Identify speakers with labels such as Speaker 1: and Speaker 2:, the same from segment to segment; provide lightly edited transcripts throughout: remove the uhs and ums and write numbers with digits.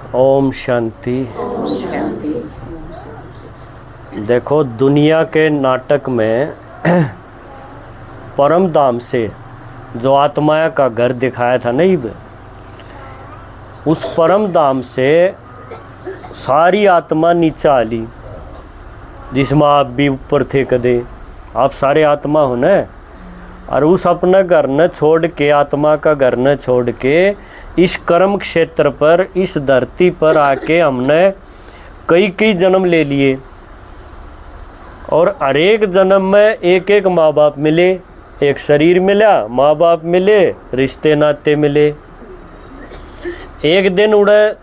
Speaker 1: ओम शांति। देखो, दुनिया के नाटक में परम धाम से जो आत्मा का घर दिखाया था नहीं, उस परम धाम से सारी आत्मा नीचे आ ली, जिसमें आप भी ऊपर थे कदे, आप सारे आत्मा हो न। और उस अपना घर न छोड़ के, आत्मा का घर न छोड़ के, इस कर्म क्षेत्र पर, इस धरती पर आके हमने कई कई जन्म ले लिए। और हर एक जन्म में एक एक माँ बाप मिले, एक शरीर मिला, माँ बाप मिले, रिश्ते नाते मिले। एक दिन उड़े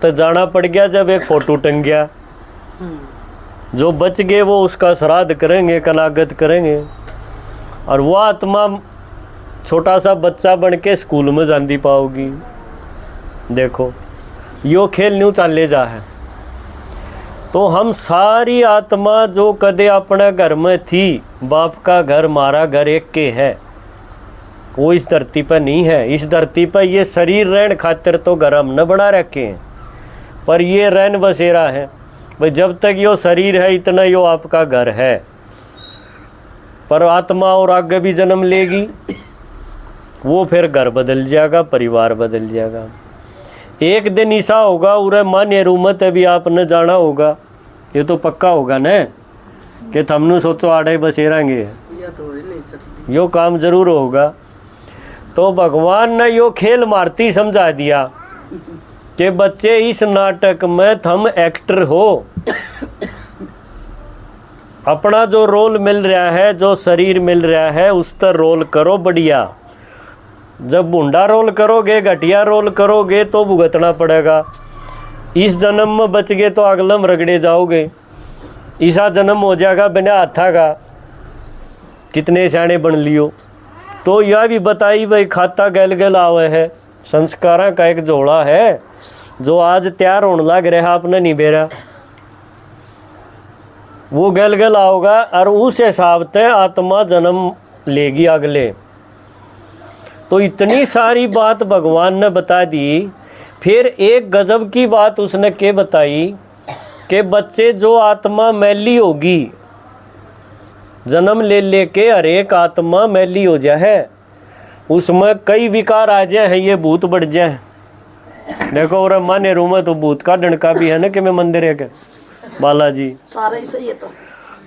Speaker 1: तो जाना पड़ गया जब एक फोटो टंग गया। जो बच गए वो उसका श्राद्ध करेंगे, कलागत करेंगे। और वो आत्मा छोटा सा बच्चा बन के स्कूल में जाती पाओगी। देखो, यो खेल न्यू चाले जा है। तो हम सारी आत्मा जो कदे अपने घर में थी, बाप का घर, मारा घर एक के है, वो इस धरती पर नहीं है। इस धरती पर ये शरीर रहने खातिर तो घर हम न बना रखे हैं, पर ये रहन बसेरा है भाई। जब तक यो शरीर है इतना यो आपका घर है। पर आत्मा और आगे भी जन्म लेगी, वो फिर घर बदल जाएगा, परिवार बदल जाएगा। एक दिन ऐसा होगा उरे मान्य रूमत अभी आपने जाना होगा, ये तो पक्का होगा न कि थमनु सोचो आड़े बसेरांगे, यो काम जरूर होगा। तो भगवान ने यो खेल मारती समझा दिया कि बच्चे इस नाटक में थम एक्टर हो। अपना जो रोल मिल रहा है, जो शरीर मिल रहा है, उस पर रोल करो बढ़िया। जब बूढ़ा रोल करोगे, घटिया रोल करोगे तो भुगतना पड़ेगा। इस जन्म में बच गए तो अगलम रगड़े जाओगे। ईसा जन्म हो जाएगा बिना हाथा का, कितने सियाने बन लियो। तो यह भी बताई भाई, खाता गल गल आवे है, संस्कारा का एक जोड़ा है जो आज तैयार होने लग रहा, आपने नहीं बेरा, वो गल गल आओगा। और उस हिसाब से आत्मा जन्म लेगी अगले। तो इतनी सारी बात भगवान ने बता दी। फिर एक गजब की बात उसने के बताई कि बच्चे जो आत्मा मैली होगी, जन्म ले लेके हर एक आत्मा मैली हो जाए है, उसमें कई विकार आ जाए हैं, ये भूत बढ़ जाए। देखो और माने रूम तो भूत का डंका भी है ना कि मैं मंदिर है के बालाजी
Speaker 2: सारा ही सही है।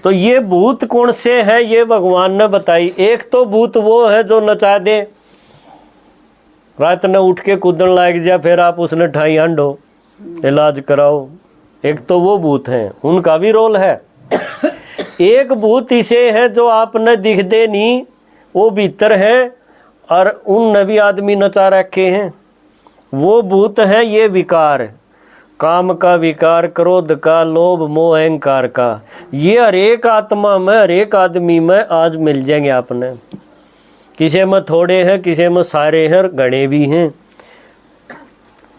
Speaker 2: तो
Speaker 1: ये भूत कौन से हैं ये भगवान ने बताई। एक तो भूत वो है जो नचा दे, रात ने उठ के कूदन लाग जाए, फिर आप उसने ठाई हांडो, इलाज कराओ। एक तो वो भूत हैं, उनका भी रोल है। एक भूत इसे है जो आपने दिख दे नहीं, वो भीतर है और उन नबी आदमी नचा रखे हैं। वो भूत है ये विकार, काम का विकार, क्रोध का, लोभ मोह अहंकार का। ये हर एक आत्मा में, हर एक आदमी में आज मिल जाएंगे आपने। किसी में थोड़े हैं, किसी में सारे हैं, घने भी हैं।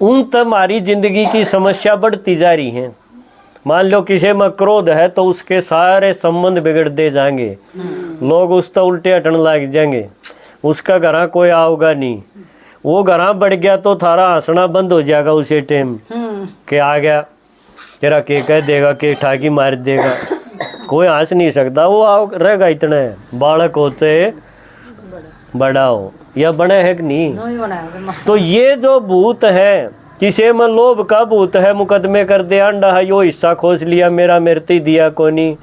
Speaker 1: उन तक हमारी जिंदगी की समस्या बढ़ती जा रही है। मान लो किसी में क्रोध है तो उसके सारे संबंध बिगड़ते जाएंगे, लोग उस तो उल्टे हटने लग जाएंगे, उसका घरा कोई आओगा नहीं। वो घरा बढ़ गया तो थारा हंसना बंद हो जाएगा उसी टाइम के आ गया, तेरा के कह देगा, के ठाकी मार देगा, कोई हंस नहीं सकता। वो आओ रहेगा इतना, बालक हो चाहे बड़ा हो, या बड़ा है कि नहीं। तो ये जो भूत है, किसी में लोभ का भूत है, मुकदमे कर दे, अंडा है यो हिस्सा खोस लिया मेरा, मेरे ते दिया को नहीं,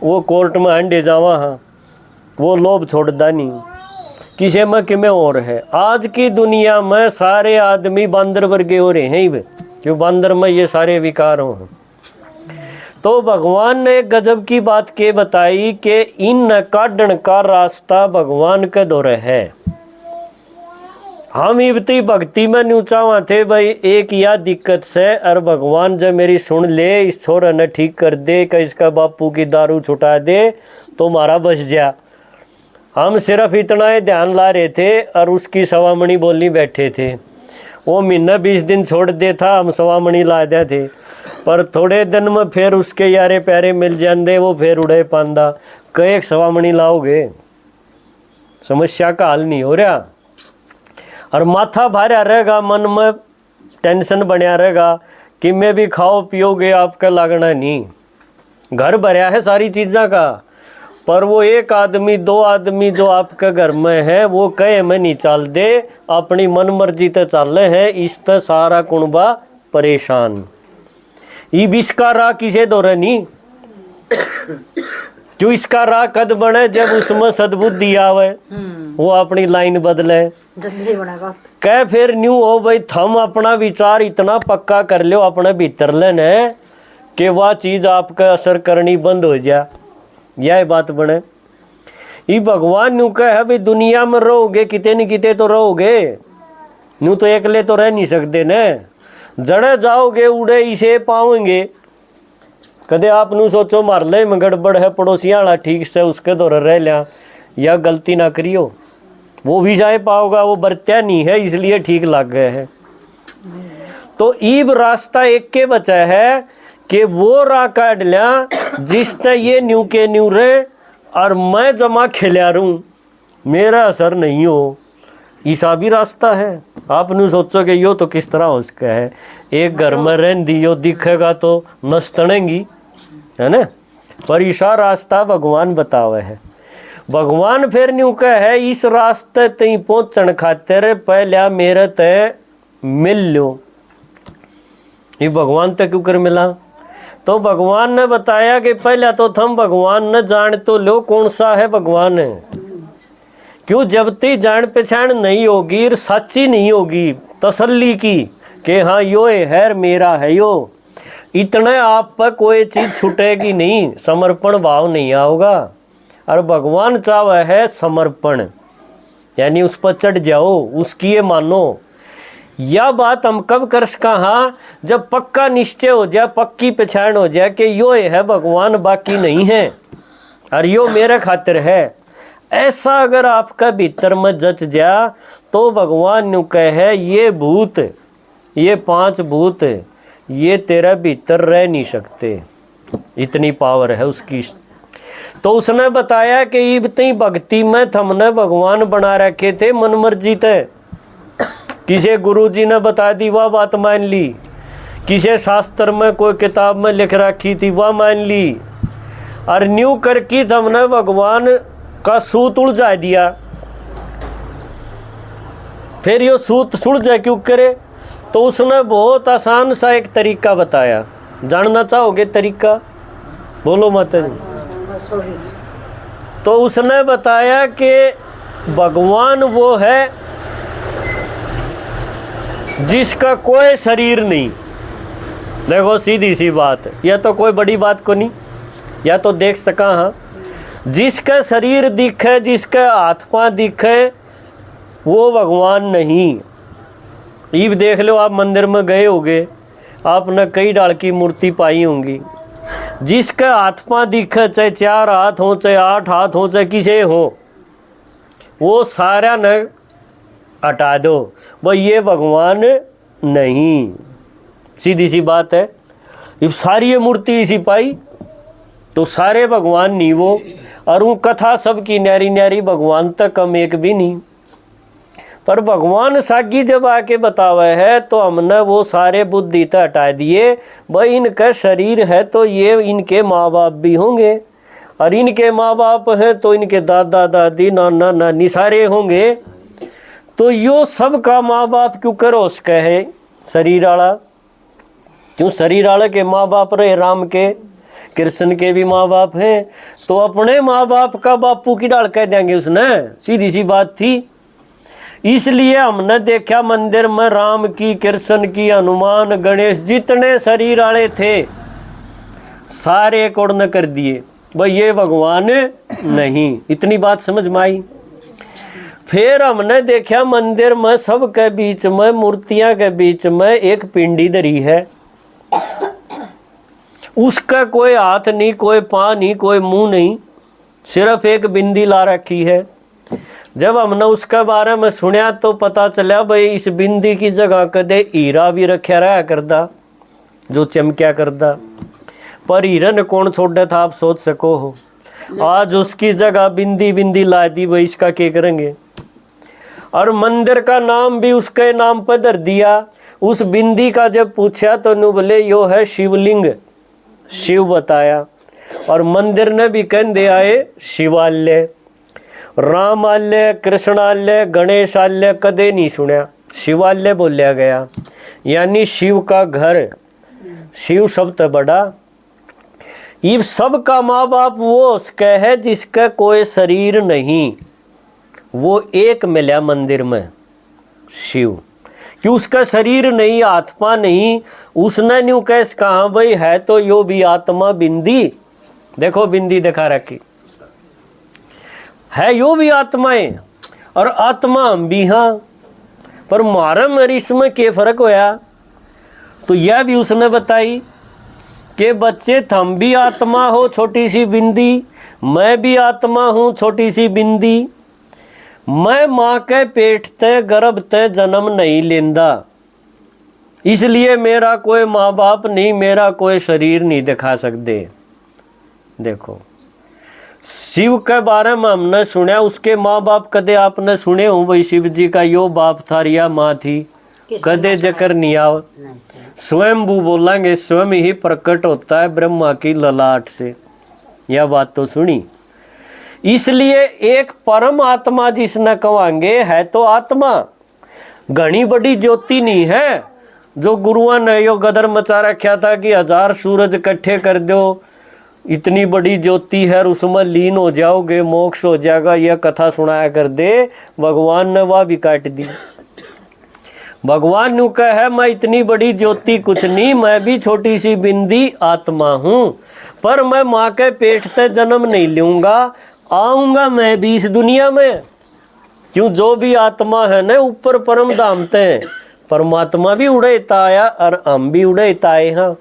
Speaker 1: वो कोर्ट में अंडे जावा, हाँ वो लोभ छोड़दा नहीं। किसी में किमें और है। आज की दुनिया में सारे आदमी बंदर वर्गे हो रहे हैं, क्यों बंदर में ये सारे विकार हों। तो भगवान ने एक गजब की बात के बताई कि इन काढ़न का रास्ता भगवान के दौरे है। हम इबती भक्ति में न्यूचावा थे भाई, एक या दिक्कत से, और भगवान जब मेरी सुन ले, इस छोरा ने ठीक कर दे, कि इसका बापू की दारू छुटा दे तो मारा बच जा। हम सिर्फ इतना ही ध्यान ला रहे थे और उसकी सवामणी बोलनी बैठे थे। वो महीना 20 दिन छोड़ दे था, हम सवामणी ला दे थे, पर थोड़े दिन में फिर उसके यारे प्यारे मिल जाते, वो फिर उड़े पांदा। कई सवामणी लाओगे, समस्या का हल नहीं हो रहा। और माथा भारा रहेगा, मन में टेंशन बनया रहेगा कि मैं भी खाओ पियोगे आपका लगना नहीं। घर भरया है सारी चीज़ों का, पर वो एक आदमी दो आदमी जो आपके घर में है वो कहे में नहीं चल दे, अपनी मन मर्जी ते चल है, इस ते सारा कुनबा परेशान। ये इसका राह किसे दौरे नहीं, क्यों इसका राह कद बने जब उसमें सद्बुद्धि आवे, वो अपनी लाइन बदले। कह फिर न्यू हो भाई, थम अपना विचार इतना पक्का कर लो अपने भीतर लेने कि वह चीज आपका असर करनी बंद हो जाए, यह बात बने। ये भगवान न्यू कह है भाई दुनिया में रहोगे किते न किते तो रहोगे, न्यू तो अकेले तो रह नहीं सकते न, जड़े जाओगे उड़े इसे पाओगे। कदे आप नू सोचो मार ले में गड़बड़ है पड़ोसिया वाला ठीक से उसके दौरे रह लिया, या गलती ना करियो, वो भी जाए पाओगा, वो बरत्या नहीं है इसलिए ठीक लग गए है। तो ईब रास्ता एक के बचा है कि वो राह काट लिया जिसते ये न्यू के न्यू रहे और मैं जमा खिला रू, मेरा असर नहीं हो, ईसा भी रास्ता है। आप नू सोचो कि यो तो किस तरह हो सका है, एक घर में रहन दी यो दिखेगा तो नस्तनेंगी है ना, पर ईसा रास्ता भगवान बतावे है। भगवान फिर न्यू कह है इस रास्ते तई पहुंचन खातिर पहले मेरे ते मिल लो। ये भगवान तक क्यों कर मिला, तो भगवान ने बताया कि पहले तो थम भगवान ने जान तो लो कौन सा है भगवान है। क्यों जब तक जान पहचान नहीं होगी, सच्ची नहीं होगी तसल्ली की कि हाँ यो है मेरा है यो, इतने आप पर कोई चीज छूटेगी नहीं, समर्पण भाव नहीं आओगा। और भगवान चाहे है समर्पण, यानी उस पर चढ़ जाओ, उसकी ये मानो। यह बात हम कब कर कहा, जब पक्का निश्चय हो जाए, पक्की पहचान हो जाए कि यो है भगवान बाकी नहीं है और यो मेरे खातिर है। ऐसा अगर आपका भीतर में जच जा तो भगवान नु कहे ये भूत, ये 5 भूत ये तेरा भीतर रह नहीं सकते, इतनी पावर है उसकी। तो उसने बताया कि इतनी भक्ति में हमने भगवान बना रखे थे मन मर्जी थे, किसी गुरु जी ने बता दी वह बात मान ली, किसी शास्त्र में कोई किताब में लिख रखी थी वह मान ली, और न्यू करके हमने भगवान का सूत उलझा दिया। फिर यो सूत सुलझा क्यों करे, तो उसने बहुत आसान सा एक तरीका बताया। जानना चाहोगे तरीका, बोलो माता जी। तो उसने बताया कि भगवान वो है जिसका कोई शरीर नहीं। देखो सीधी सी बात, यह तो कोई बड़ी बात को नहीं, या तो देख सका हाँ, जिसका शरीर दिखे, जिसका हाथ पांव दिखे वो भगवान नहीं। ईब देख लो, आप मंदिर में गए होगे, आपने कई डाल की मूर्ति पाई होंगी, जिसका हाथ पांव दिखे, चाहे 4 हाथ हो, चाहे 8 हाथ हो, चाहे किसे हो, वो सारा न हटा दो, भाई ये भगवान नहीं। सीधी सी बात है। ये सारी ये मूर्ति इसी पाई तो सारे भगवान नहीं वो, और वो कथा सबकी न्यारी न्यारी, भगवान तक कम एक भी नहीं। पर भगवान सागी जब आके बतावे है तो हमने वो सारे बुद्धि तो हटा दिए, भाई इनका शरीर है तो ये इनके माँ बाप भी होंगे, और इनके माँ बाप हैं तो इनके दादा दादी नाना नानी सारे होंगे। तो यो सबका माँ बाप क्यों करो उसका है शरीर वाला, क्यों शरीर वाले के माँ बाप रहे, राम के कृष्ण के भी माँ बाप हैं, तो अपने माँ बाप का बापू की डाल कह देंगे उसने, सीधी सी बात थी। इसलिए हमने देखा मंदिर में राम की, कृष्ण की, हनुमान, गणेश जितने शरीर वाले थे सारे कोड़न कर दिए, भाई ये भगवान नहीं। इतनी बात समझ में आई। फिर हमने देखा मंदिर में सबके बीच में, मूर्तियां के बीच में एक पिंडी धरी है, उसका कोई हाथ नहीं, कोई पाँव नहीं, कोई मुंह नहीं, सिर्फ एक बिंदी ला रखी है। जब हमने उसके बारे में सुना तो पता चला भाई इस बिंदी की जगह कदे हीरा भी रखा रहा करदा जो चमक्या करदा, पर हीरा ने कौन छोड़ा था आप सोच सको हो। आज उसकी जगह बिंदी बिंदी ला दी, भाई इसका क्या करेंगे। और मंदिर का नाम भी उसके नाम पर धर दिया, उस बिंदी का जब पूछा तो नु बोले यो है शिवलिंग, शिव बताया। और मंदिर ने भी कहते आए शिवालय, रामालय, कृष्णालय, गणेशालय कदे नहीं सुना, शिवालय बोलिया गया, यानी शिव का घर, शिव सबसे बड़ा। ये सबका माँ बाप वो उसका है जिसका कोई शरीर नहीं, वो एक मिला मंदिर में शिव, कि उसका शरीर नहीं, आत्मा नहीं। उसने न्यू कैस कहा भाई है तो यो भी आत्मा बिंदी, देखो बिंदी दिखा रखी है, यो भी आत्माएं और आत्मा हम भी। हाँ, पर मारा मेरी इसमें क्या फर्क होया, तो यह भी उसने बताई कि बच्चे तुम भी आत्मा हो छोटी सी बिंदी, मैं भी आत्मा हूँ छोटी सी बिंदी। मैं माँ के पेट ते गर्भ ते जन्म नहीं लेंदा, इसलिए मेरा कोई माँ बाप नहीं, मेरा कोई शरीर नहीं दिखा सकते। देखो शिव के बारे में हमने सुना, उसके माँ बाप कदे आपने सुने हो भाई शिव जी का यो बाप था या माँ थी, कदे जिक्र नहीं आव। स्वयंभू बोलेंगे, स्वयं ही प्रकट होता है ब्रह्मा की ललाट से, यह बात तो सुनी। इसलिए एक परम आत्मा जिसने कहेंगे है तो आत्मा, घनी बड़ी ज्योति नहीं है जो गुरुआ ने यो गदर मचा रखा था कि 1000 सूरज इकट्ठे कर दो, इतनी बड़ी ज्योति है और उसमें लीन हो जाओगे मोक्ष हो जाएगा, यह कथा सुनाया कर दे। भगवान ने वह भी काट दी। भगवान नु कहा है मैं इतनी बड़ी ज्योति कुछ नहीं, मैं भी छोटी सी बिंदी आत्मा हूँ, पर मैं माँ के पेट से जन्म नहीं लूंगा, आऊंगा मैं भी इस दुनिया में। क्यों, जो भी आत्मा है ना ऊपर परम धामते हैं, परमात्मा भी उड़ेता आया और हम भी उड़ेता आए। हाँ,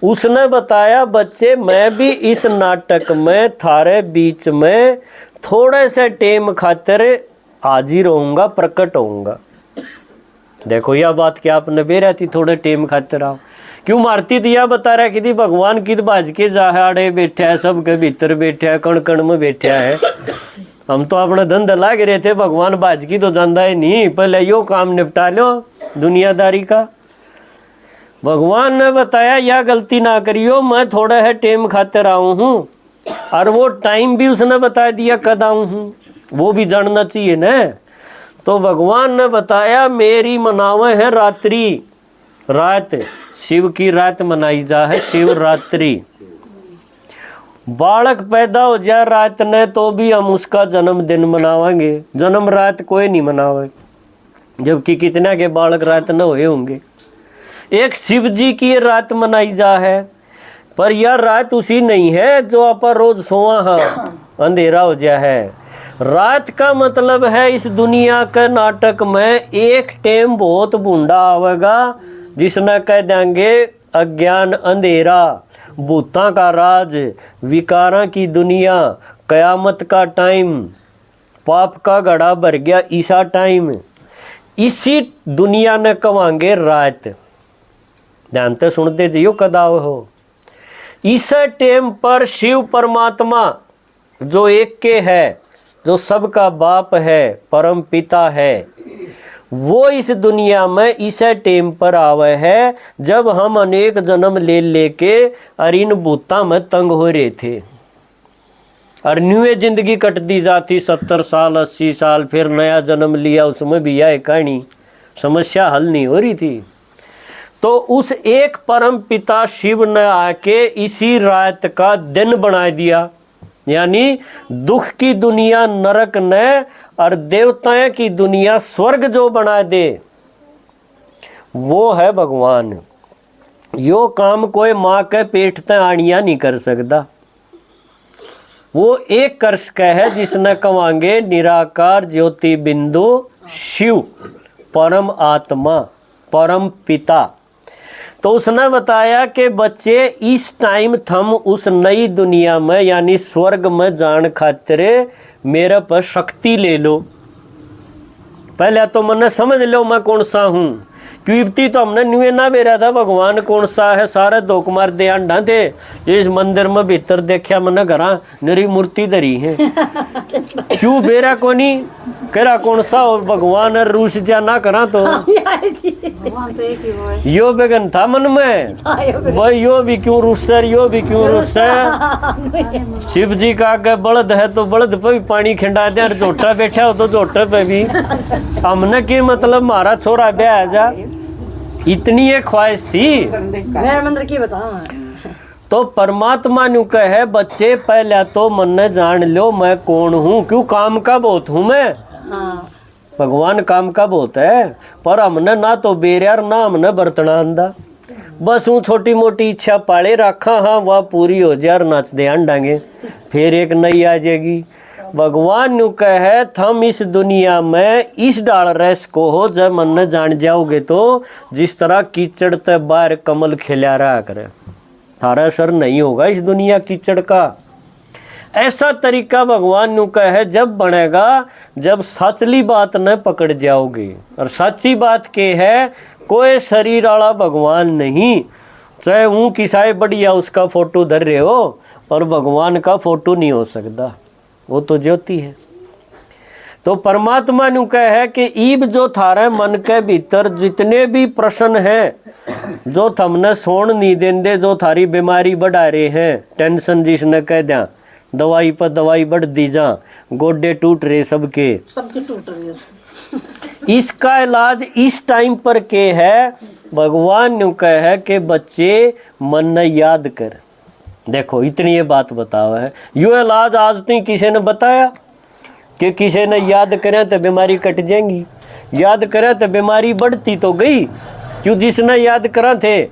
Speaker 1: उसने बताया बच्चे मैं भी इस नाटक में थारे बीच में थोड़े से टेम खातिर हाजिर होऊंगा, प्रकट होऊंगा। देखो यह बात क्या आपने बेरा थी, थोड़े टेम खातिर आओ। क्यों मारती तो यह बता रहा कि भगवान किद बाज के जाहाड़े बैठा है, सबके भीतर बैठा है, कण कण में बैठा है। हम तो अपना धंधा लाग रहे थे, भगवान बाज की तो जानता है नहीं, पहले यो काम निपटा लो दुनियादारी का। भगवान ने बताया यह गलती ना करियो, मैं थोड़ा है टेम खातिर आऊँ हूँ, और वो टाइम भी उसने बता दिया कद आऊँ हूँ, वो भी जानना चाहिए ना। तो भगवान ने बताया मेरी मनावे है रात्रि, रात, शिव की रात मनाई जा है शिवरात्रि। बालक पैदा हो जाए रात ने तो भी हम उसका जन्मदिन मनावेंगे, जन्म रात कोई नहीं मनावे, जबकि कितना के बालक रात न हुए होंगे। एक शिव जी की रात मनाई जा है, पर यह रात उसी नहीं है जो आप रोज सोआ हाँ अंधेरा हो जाए है। रात का मतलब है इस दुनिया के नाटक में एक टेम बहुत बूंदा आवेगा जिसने कह देंगे अज्ञान अंधेरा, भूतां का राज, विकारा की दुनिया, कयामत का टाइम, पाप का घड़ा भर गया ईसा टाइम। इसी दुनिया ने कहेंगे रात। ध्यान से सुनते जियो कदाव हो। इस टेम पर शिव परमात्मा जो एक के है, जो सबका बाप है, परम पिता है, वो इस दुनिया में इस टेम पर आवे है जब हम अनेक जन्म ले लेके और इन भूता में तंग हो रहे थे और न्यूए जिंदगी कट दी जाती 70 साल 80 साल, फिर नया जन्म लिया, उसमें भी यह कहानी, समस्या हल नहीं हो रही थी। तो उस एक परम पिता शिव ने आके इसी रात का दिन बना दिया, यानी दुख की दुनिया नरक ने और देवताएं की दुनिया स्वर्ग जो बना दे वो है भगवान। यो काम कोई माँ के पेट ते आनिया नहीं कर सकता। वो एक कर सका है जिसने कहेंगे निराकार ज्योति बिंदु शिव, परम आत्मा, परम पिता। तो उसने बताया कि बच्चे इस टाइम थम उस नई दुनिया में यानी स्वर्ग में जान खातिर मेरे पर शक्ति ले लो। पहले तो मैंने समझ लो मैं कौन सा हूँ, क्योंकि तो हमने न्यू ना बेरा था भगवान कौन सा है, सारे दो कुमार दे अंडा थे। इस मंदिर में भीतर देखा मैंने घरा मेरी मूर्ति धरी है क्यों बेरा को नहीं करा कौन सा, और भगवान रूस जा ना करा तो
Speaker 2: भगवान तो एक ही वो है।
Speaker 1: यो बेगन था मन में भाई, यो भी क्यों रुस्से, यो भी क्यों रुस्से। शिव जी का आगे बलद है तो बलद पे भी पानी खिंडा दे, झोटा बैठा हो तो झोटे पे भी। हमने की मतलब मारा छोरा ब्याह जा, इतनी एक ख्वाहिश थी।
Speaker 2: मेरे मंदिर की बताओ।
Speaker 1: तो परमात्मा नु कहे बच्चे पहले तो मन ने जान लो मैं कौन हूँ, क्यों काम का बहुत हूँ मैं।
Speaker 2: हाँ
Speaker 1: भगवान काम का बहुत है, पर हमने ना तो बेरियार ना हमने बरतना आंदा। बस हूँ छोटी मोटी इच्छा पाले रखा, हाँ वह पूरी हो जाए और नाच दे डांगे, फिर एक नई आ जाएगी। भगवान नु कहे थम इस दुनिया में इस डाल रस को हो, जब मन ने जान जाओगे तो जिस तरह कीचड़ ते बाहर कमल खिला रहा करे, थारा असर नहीं होगा इस दुनिया कीचड़ का। ऐसा तरीका भगवान नु का है जब बनेगा, जब सचली बात न पकड़ जाओगे। और सच्ची बात के है कोई शरीर वाला भगवान नहीं, चाहे वो किसाए बढ़िया उसका फोटो धर रहे हो, पर भगवान का फोटो नहीं हो सकता, वो तो ज्योति है। तो परमात्मा नु कह है कि ईब जो थारे मन के भीतर जितने भी प्रश्न हैं, जो थमने सोन नहीं देंदे, जो थारी बीमारी बढ़ा रहे हैं, टेंशन जिसने कह दिया, दवाई पर दवाई बढ़ दी जा, गोडे टूट रहे सबके,
Speaker 2: सबके टूट रही है।
Speaker 1: इसका इलाज इस टाइम पर के है। भगवान ने कहा है कि बच्चे मन न याद कर। देखो इतनी ये बात बताओ है, यो इलाज आज तक किसी ने बताया कि किसी ने याद करें तो बीमारी कट जाएंगी, याद करें तो बीमारी बढ़ती तो गई, क्यों जिसने याद करा थे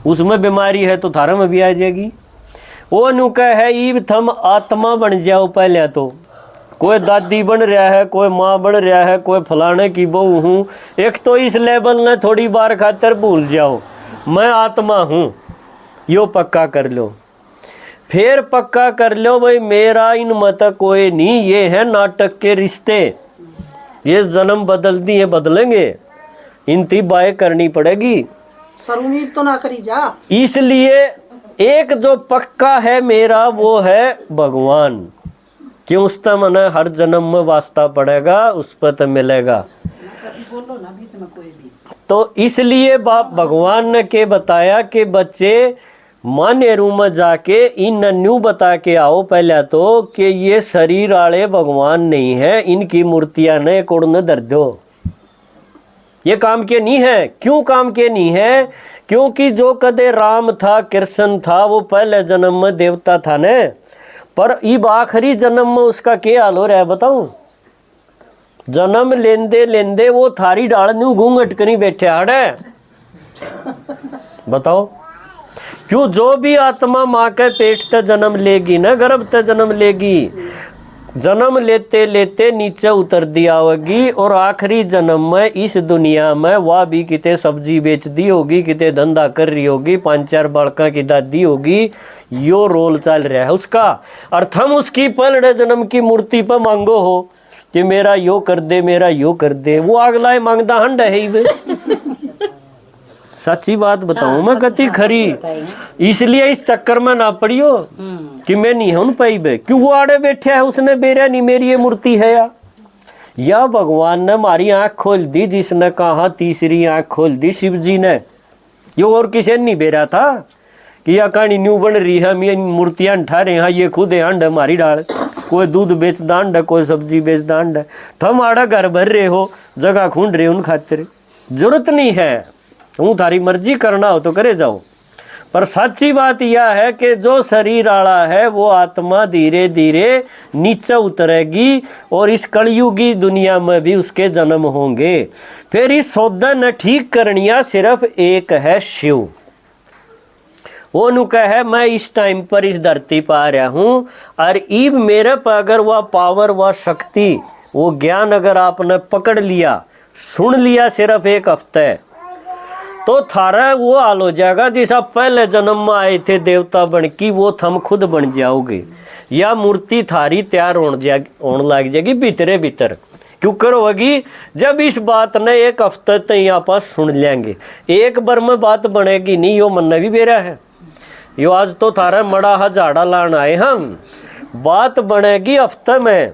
Speaker 1: उसमें बीमारी है तो थारा में भी आ जाएगी। वो नुका है ईब थम आत्मा बन जाओ पहले तो, कोई दादी बन रहा है, कोई माँ बन रहा है, कोई फलाने की बहू हूँ, एक तो इस लेवल ने थोड़ी बार खातर भूल जाओ मैं आत्मा हूँ, यो पक्का कर लो। फिर पक्का कर लो भाई मेरा इन मत कोई नहीं, ये है नाटक के रिश्ते, ये जन्म बदल दिए बदलेंगे, इनती बाय करनी पड़ेगी,
Speaker 2: सरुमीद तो ना करी जा।
Speaker 1: इसलिए एक जो पक्का है मेरा वो है भगवान, क्यों उसका मन हर जन्म में वास्ता पड़ेगा, उस पर तो मिलेगा। तो इसलिए बाप भगवान ने के बताया कि बच्चे माने रूम में जाके इन न्यू बता के आओ पहले तो कि ये शरीर वाले भगवान नहीं है, इनकी मूर्तियां ने कोड़ न धर दो, ये काम के नहीं है। क्यों काम के नहीं है? क्योंकि जो कदे राम था कृष्ण था वो पहले जन्म में देवता था ने, पर इब आखिरी जन्म में उसका क्या हाल हो रहा है बताऊं। जन्म लेंदे लेंदे वो थारी डाल न्यू घूंघट करी बैठे हड़े, बताओ क्यों। जो भी आत्मा माँ के पेट ते जन्म लेगी ना, गर्भ ते जन्म लेगी, जन्म लेते लेते नीचे उतर दिया होगी, और आखिरी जन्म में इस दुनिया में वह भी किते सब्जी बेच दी होगी, किते धंधा कर रही होगी, 5-4 बालका की दादी होगी, यो रोल चल रहा है उसका। और थम उसकी पलड़े जन्म की मूर्ति पर मांगो हो कि मेरा यो कर दे, मेरा यो कर दे, वो अगला मांगता हंड है। सच्ची बात बताऊं मैं कति खरी, इसलिए इस चक्कर में ना पड़ियो कि मैं नहीं हूं पाई बे, क्यों वो आड़े बैठे है उसने बेरा नहीं मेरी ये मूर्ति है या भगवान ने हमारी आंख खोल दी, जिसने कहा तीसरी आंख खोल दी शिव जी ने, यो और किसी ने नहीं बेरा था कि यह कहानी न्यू बन रही है, हम ये मूर्तियां उठा रहे हैं, ये खुद अंड है हमारी डाल, कोई दूध बेच दांड है, कोई सब्जी बेच दांड है, तुम आड़ा घर भर रहे हो, जगह खूंड रहे हो उन खातिर, जरूरत नहीं है, तुम थारी मर्जी करना हो तो करे जाओ। पर सच्ची बात यह है कि जो शरीर आला है वो आत्मा धीरे धीरे नीचे उतरेगी, और इस कलयुगी दुनिया में भी उसके जन्म होंगे। फिर इस सौदा न ठीक करनिया सिर्फ एक है शिव, वो नुका है मैं इस टाइम पर इस धरती पर आ रहा हूँ, और ईब मेरे पर अगर वह पावर, वह शक्ति, वो ज्ञान अगर आपने पकड़ लिया, सुन लिया सिर्फ एक हफ्ते, तो थारा वो हाल हो जाएगा जैसा पहले जन्म में आए थे देवता बन की, वो थम खुद बन जाओगे, या मूर्ति थारी तैयार होने लग जाएगी भीतरे भीतर। क्यों करोगी? जब इस बात ने एक हफ्ते तक आप सुन लेंगे, एक बार में बात बनेगी नहीं, यो मन भी बेरा है, यो आज तो थारा मड़ा हजाड़ा लान आए हम, बात बनेगी हफ्ते में।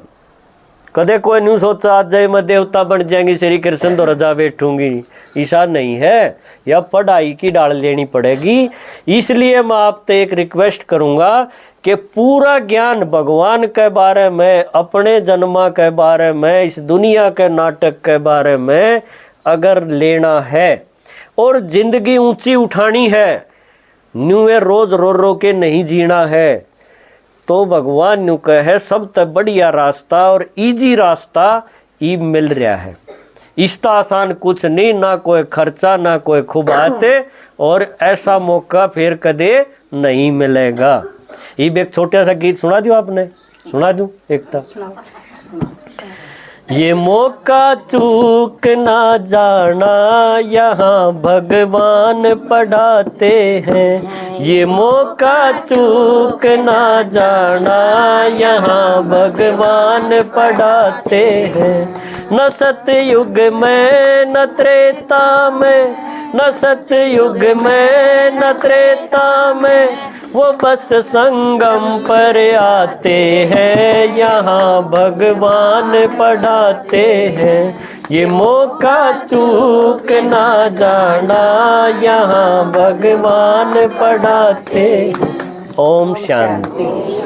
Speaker 1: कदे कोई नहीं सोचा आज जाए मैं देवता बन जाएंगी, श्री कृष्ण तो रजा बैठूंगी, ऐसा नहीं है, यह पढ़ाई की डाल लेनी पड़ेगी। इसलिए मैं आपसे एक रिक्वेस्ट करूंगा कि पूरा ज्ञान भगवान के बारे में, अपने जन्मा के बारे में, इस दुनिया के नाटक के बारे में अगर लेना है और जिंदगी ऊंची उठानी है, न्यूए रोज रो रो के नहीं जीना है, तो भगवान न्यू कहे सबसे बढ़िया रास्ता और इजी रास्ता ई मिल रहा है। इसका आसान कुछ नहीं, ना कोई खर्चा ना कोई खुबाते, और ऐसा मौका फिर कदे नहीं मिलेगा। ये एक छोटा सा गीत सुना दियो आपने, सुना दूं एकता। ये मौका चूक ना जाना, यहाँ भगवान पढ़ाते हैं। ये मौका चूक ना जाना, यहाँ भगवान पढ़ाते हैं। न सतयुग में न त्रेता में, न सतयुग में न त्रेता में, वो बस संगम पर आते हैं। यहाँ भगवान पढ़ाते हैं। ये मौका चूक ना जाना, यहाँ भगवान पढ़ाते हैं। ओम शांति।